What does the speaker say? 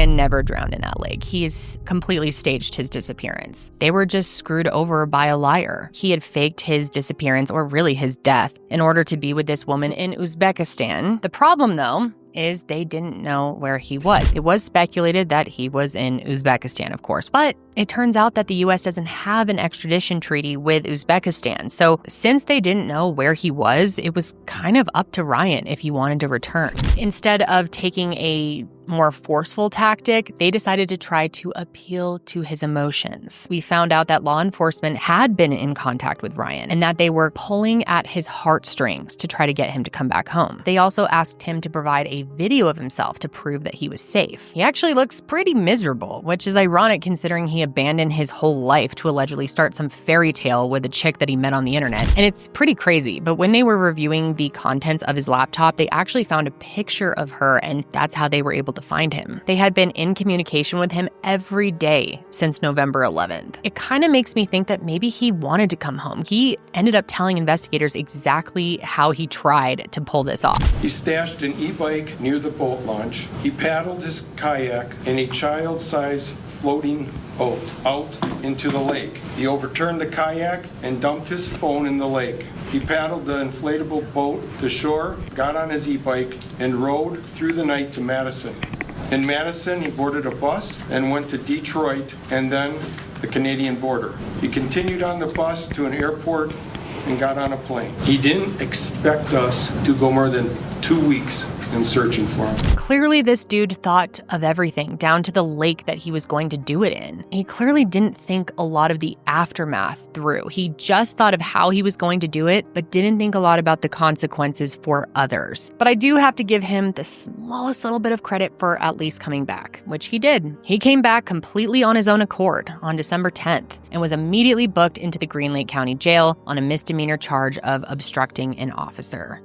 Ryan never drowned in that lake. He's completely staged his disappearance. They were just screwed over by a liar. He had faked his disappearance, or really his death, in order to be with this woman in Uzbekistan. The problem, though, is they didn't know where he was. It was speculated that he was in Uzbekistan, of course, but it turns out that the US doesn't have an extradition treaty with Uzbekistan. So since they didn't know where he was, it was kind of up to Ryan if he wanted to return. Instead of taking a more forceful tactic, they decided to try to appeal to his emotions. We found out that law enforcement had been in contact with Ryan and that they were pulling at his heartstrings to try to get him to come back home. They also asked him to provide a video of himself to prove that he was safe. He actually looks pretty miserable, which is ironic considering he abandoned his whole life to allegedly start some fairy tale with a chick that he met on the internet. And it's pretty crazy, but when they were reviewing the contents of his laptop, they actually found a picture of her, and that's how they were able to find him. They had been in communication with him every day since November 11th. It kind of makes me think that maybe he wanted to come home. He ended up telling investigators exactly how he tried to pull this off. He stashed an e-bike near the boat launch. He paddled his kayak in a child-sized floating boat out into the lake. He overturned the kayak and dumped his phone in the lake. He paddled the inflatable boat to shore, got on his e-bike, and rode through the night to Madison. In Madison, he boarded a bus and went to Detroit and then the Canadian border. He continued on the bus to an airport and got on a plane. He didn't expect us to go more than 2 weeks in searching for him. Clearly, this dude thought of everything, down to the lake that he was going to do it in. He clearly didn't think a lot of the aftermath through. He just thought of how he was going to do it, but didn't think a lot about the consequences for others. But I do have to give him the smallest little bit of credit for at least coming back, which he did. He came back completely on his own accord on December 10th and was immediately booked into the Green Lake County Jail on a misdemeanor charge of obstructing an officer.